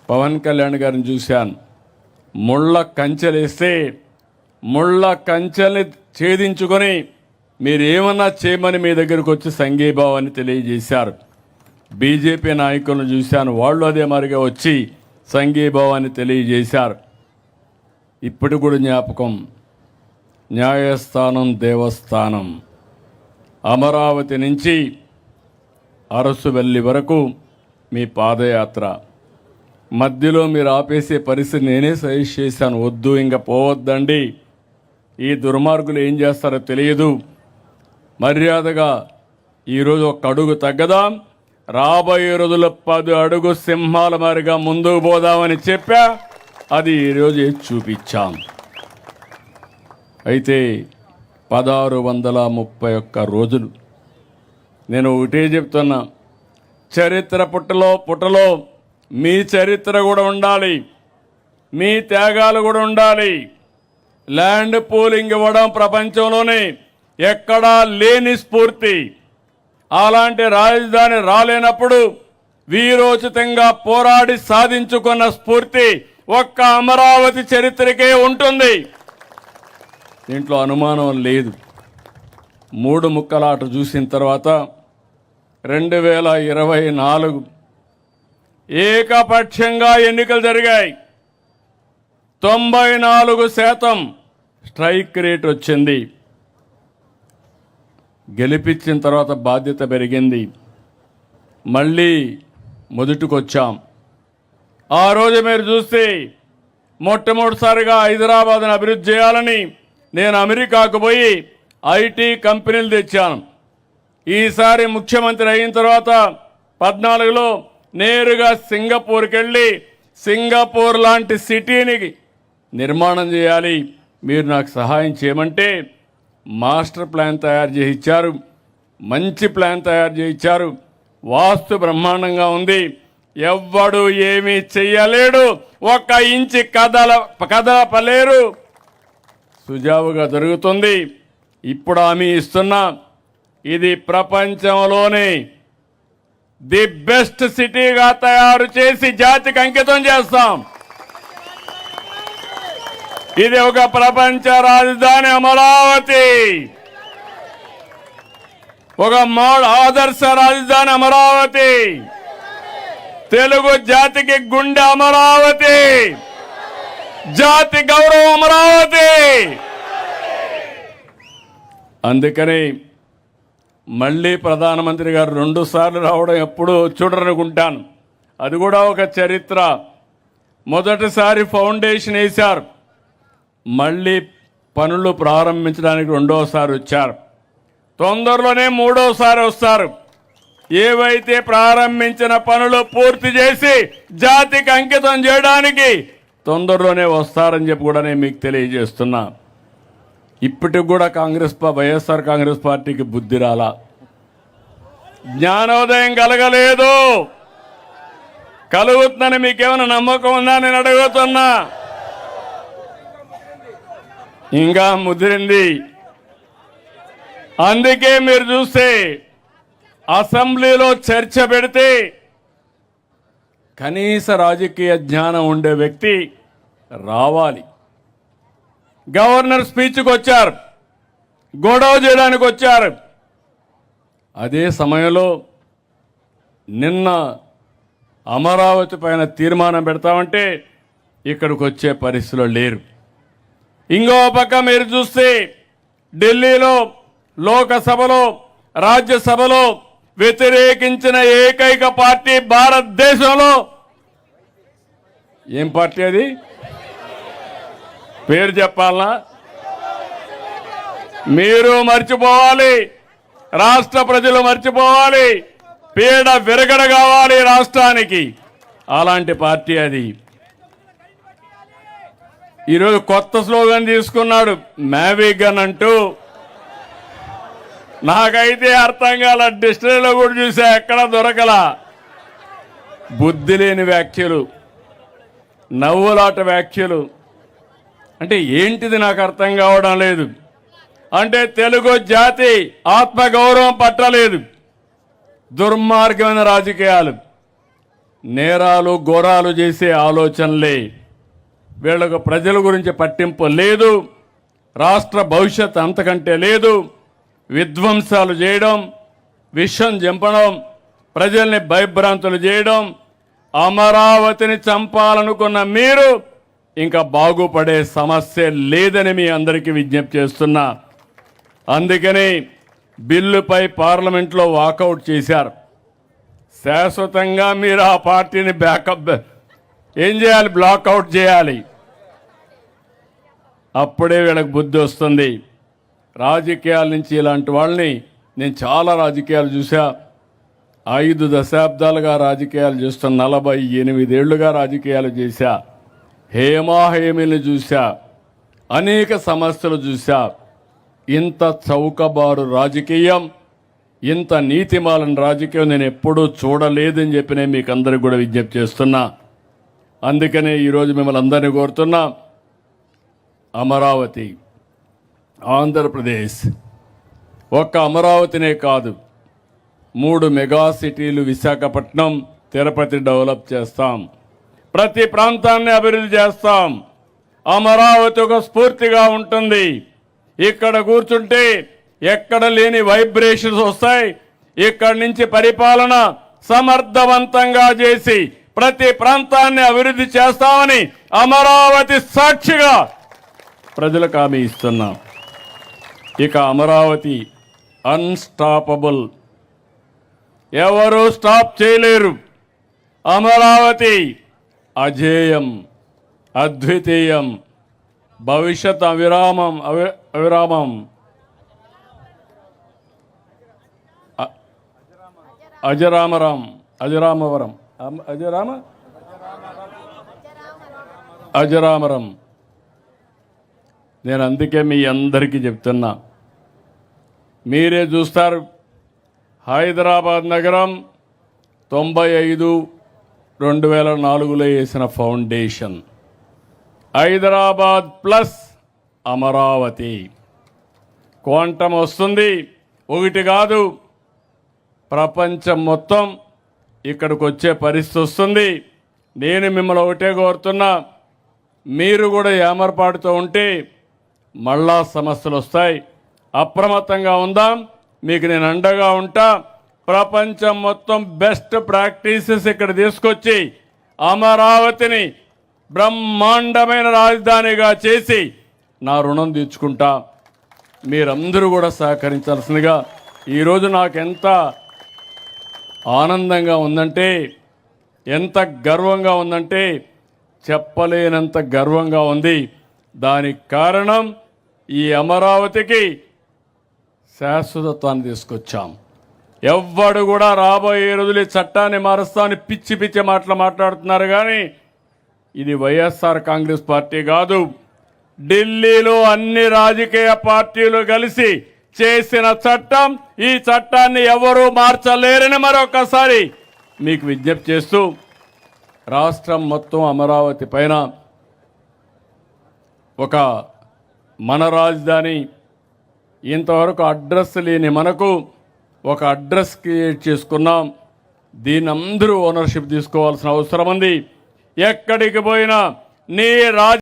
పవన్ కళ్యాణ్ గారిని చూశాను. ముళ్ళ కంచెలేస్తే ముళ్ళ కంచెల్ని ఛేదించుకొని మీరేమన్నా చేయమని మీ దగ్గరకు వచ్చి సంఘీభావాన్ని తెలియజేశారు. బీజేపీ నాయకులను చూశాను, వాళ్ళు అదే మరిగా వచ్చి సంఘీభావాన్ని తెలియజేశారు. ఇప్పుడు కూడా జ్ఞాపకం, న్యాయస్థానం దేవస్థానం, అమరావతి నుంచి అరసువెల్లి వరకు మీ పాదయాత్ర మధ్యలో మీరు ఆపేసే పరిస్థితి నేనే సజెస్ట్ చేశాను. వద్దు, ఇంకా పోవద్దండి, ఈ దుర్మార్గులు ఏం చేస్తారో తెలియదు, మర్యాదగా ఈరోజు ఒక అడుగు తగ్గదాం, రాబోయే రోజుల్లో 10 అడుగు సింహాల మారిగా ముందుకు పోదామని చెప్పా. అది ఈరోజు చూపించాం. అయితే 1631 రోజులు నేను ఒకటే చెప్తున్నా, చరిత్ర పుటలో మీ చరిత్ర కూడా ఉండాలి, మీ త్యాగాలు కూడా ఉండాలి. ల్యాండ్ పూలింగ్ ఇవ్వడం ప్రపంచంలోనే ఎక్కడా లేని స్ఫూర్తి. అలాంటి రాజధాని రాలేనప్పుడు వీరోచితంగా పోరాడి సాధించుకున్న స్ఫూర్తి ఒక్క అమరావతి చరిత్రకే ఉంటుంది. దీంట్లో అనుమానం లేదు. 3 ముక్కలాట చూసిన తర్వాత 2024 ఏకపక్షంగా ఎన్నికలు జరిగాయి. 94% స్ట్రైక్ రేట్ వచ్చింది. గెలిపించిన తర్వాత బాధ్యత పెరిగింది, మళ్ళీ మొదటికొచ్చాం. ఆ రోజు మీరు చూస్తే మొట్టమొదటిసారిగా హైదరాబాద్ను అభివృద్ధి చేయాలని నేను అమెరికాకు పోయి ఐటీ కంపెనీలు తెచ్చాను. ఈసారి ముఖ్యమంత్రి అయిన తర్వాత 14లో నేరుగా సింగపూర్కి వెళ్ళి సింగపూర్ లాంటి సిటీని నిర్మాణం చేయాలి, మీరు నాకు సహాయం చేయమంటే మాస్టర్ ప్లాన్ తయారు చేసి ఇచ్చారు. మంచి ప్లాన్ తయారు చేసి ఇచ్చారు. వాస్తు బ్రహ్మాండంగా ఉంది. ఎవ్వడు ఏమీ చెయ్యలేడు, 1 ఇంచి కదలపలేరు. సుజావుగా జరుగుతుంది. ఇప్పుడు హామీ ఇస్తున్నా, ఇది ప్రపంచంలోనే ది బెస్ట్ సిటీగా తయారు చేసి జాతికి అంకితం చేస్తాం. ఇది ఒక ప్రపంచ రాజధాని అమరావతి, ఒక ఆదర్శ రాజధాని అమరావతి, తెలుగు జాతికి గుండె అమరావతి, జాతి గౌరవం అమరావతి. అందుకని మళ్ళీ ప్రధానమంత్రి గారు 2 సార్లు రావడం ఎప్పుడూ చూడరనుకుంటాను. అది కూడా ఒక చరిత్ర. మొదటిసారి ఫౌండేషన్ వేశారు, మళ్ళీ పనులు ప్రారంభించడానికి 2వసారి వచ్చారు. తొందరలోనే 3వసారి వస్తారు. ఏవైతే ప్రారంభించిన పనులు పూర్తి చేసి జాతికి అంకితం చేయడానికి తొందరలోనే వస్తారని చెప్పి కూడా నేను మీకు తెలియజేస్తున్నా. ఇప్పటికి కూడా వైఎస్ఆర్ కాంగ్రెస్ పార్టీకి బుద్ధి రాలా, జ్ఞానోదయం కలగలేదు. కలుగుతుందని మీకేమైనా నమ్మకం ఉందా నేను అడుగుతున్నా? ఇంకా ముదిరింది. అందుకే మీరు చూస్తే అసెంబ్లీలో చర్చ పెడితే కనీస రాజకీయ జ్ఞానం ఉండే వ్యక్తి రావాలి. గవర్నర్ స్పీచ్కి వచ్చారు, గొడవ చేయడానికి వచ్చారు. అదే సమయంలో నిన్న అమరావతి పైన తీర్మానం పెడతామంటే ఇక్కడికి వచ్చే పరిస్థితిలో లేరు. ఇంకో పక్క మీరు చూస్తే ఢిల్లీలో లోకసభలో రాజ్యసభలో వ్యతిరేకించిన ఏకైక పార్టీ భారతదేశంలో ఏం పార్టీ? అది పేరు చెప్పాలనా? మీరు మర్చిపోవాలి, రాష్ట్ర ప్రజలు మర్చిపోవాలి, పీడ విరగడ కావాలి రాష్ట్రానికి. అలాంటి పార్టీ అది. ఈరోజు కొత్త స్లోగన్ తీసుకున్నాడు, మ్యావిగన్ అంటూ. నాకైతే అర్థం కాల, డిక్షనరీలో కూడా చూసా, ఎక్కడ దొరకలా. బుద్ధి లేని వ్యాఖ్యలు, నవ్వులాట వ్యాఖ్యలు. అంటే ఏంటిది నాకు అర్థం కావడం లేదు. అంటే తెలుగు జాతి ఆత్మగౌరవం పట్టలేదు, దుర్మార్గమైన రాజకీయాలు. నేరాలు ఘోరాలు చేసే ఆలోచనలే. వీళ్ళకు ప్రజల గురించి పట్టింపు లేదు, రాష్ట్ర భవిష్యత్ అంతకంటే లేదు. విధ్వంసాలు చేయడం, విషం చంపడం, ప్రజల్ని భయభ్రాంతులు చేయడం. అమరావతిని చంపాలనుకున్న మీరు ఇంకా బాగుపడే సమస్య లేదని మీ అందరికీ విజ్ఞప్తి చేస్తున్నా. అందుకని బిల్లుపై పార్లమెంట్లో వాకౌట్ చేశారు. శాశ్వతంగా మీరు ఆ పార్టీని బ్యాకప్ ఏం చేయాలి, బ్లాక్అవుట్ చేయాలి. అప్పుడే వీళ్ళకి బుద్ధి వస్తుంది. రాజకీయాల నుంచి ఇలాంటి వాళ్ళని నేను చాలా రాజకీయాలు చూసా. 5 దశాబ్దాలుగా రాజకీయాలు చేస్తున్న 48 ఏళ్లుగా రాజకీయాలు చేశా. హేమాహేమిని చూశా, అనేక సమస్యలు చూశా. ఇంత చౌకబారు రాజకీయం, ఇంత నీతిమాలిన రాజకీయం నేను ఎప్పుడూ చూడలేదని చెప్పి నేను మీకు అందరికి కూడా విజ్ఞప్తి చేస్తున్నా. అందుకనే ఈరోజు మిమ్మల్ని అందరినీ కోరుతున్నా, అమరావతి, ఆంధ్రప్రదేశ్, ఒక్క అమరావతినే కాదు, 3 మెగా సిటీలు విశాఖపట్నం, తిరుపతి డెవలప్ చేస్తాం. ప్రతి ప్రాంతాన్ని అభివృద్ధి చేస్తాం. అమరావతి ఒక స్ఫూర్తిగా ఉంటుంది. ఇక్కడ కూర్చుంటే ఎక్కడ లేని వైబ్రేషన్స్ వస్తాయి. ఇక్కడి నుంచి పరిపాలన సమర్థవంతంగా చేసి ప్రతి ప్రాంతాన్ని అభివృద్ధి చేస్తామని అమరావతి సాక్షిగా ప్రజలకు హామీ ఇస్తున్నాం. ఇక అమరావతి అన్స్టాపబుల్, ఎవరు స్టాప్ చేయలేరు. అమరావతి అజేయం, అద్వితీయం, భవిష్యత్ అవిరామం. అజరామరం. నేను అందుకే మీ అందరికీ చెప్తున్నా, మీరే చూస్తారు. హైదరాబాద్ నగరం 95-2004లో వేసిన foundation. Hyderabad plus Amaravati. Quantum వస్తుంది, ఒకటి కాదు, ప్రపంచం మొత్తం ఇక్కడికి వచ్చే పరిస్థితి వస్తుంది. నేను మిమ్మల్ని ఒకటే కోరుతున్నా, మీరు కూడా ఏమరపాటుతో ఉంటే మళ్ళా సమస్యలు వస్తాయి. అప్రమత్తంగా ఉందాం. మీకు నేను అండగా ఉంటా. ప్రపంచం మొత్తం బెస్ట్ ప్రాక్టీసెస్ ఇక్కడ తీసుకొచ్చి అమరావతిని బ్రహ్మాండమైన రాజధానిగా చేసి నా రుణం తీర్చుకుంటా. మీరందరూ కూడా సహకరించాల్సిందిగా. ఈరోజు నాకు ఎంత ఆనందంగా ఉందంటే, ఎంత గర్వంగా ఉందంటే చెప్పలేనంత గర్వంగా ఉంది. దానికి కారణం ఈ అమరావతికి శాశ్వతత్వాన్ని తీసుకొచ్చాం. ఎవ్వడు కూడా రాబోయే రోజులు ఈ చట్టాన్ని మారుస్తామని పిచ్చి పిచ్చి మాట్లాడుతున్నారు. కానీ ఇది వైఎస్ఆర్ కాంగ్రెస్ పార్టీ కాదు, ఢిల్లీలో అన్ని రాజకీయ పార్టీలు కలిసి చేసిన చట్టం. ఈ చట్టాన్ని ఎవరూ మార్చలేరని మరొకసారి మీకు విజ్ఞప్తి చేస్తూ, రాష్ట్రం మొత్తం అమరావతి పైన ఒక మన రాజధాని, ఇంతవరకు అడ్రస్ లేని మనకు ఒక అడ్రస్ క్రియేట్ చేసుకున్నాం. దీని అందరూ ఓనర్షిప్ తీసుకోవాల్సిన అవసరం ఉంది. ఎక్కడికి పోయినా నీ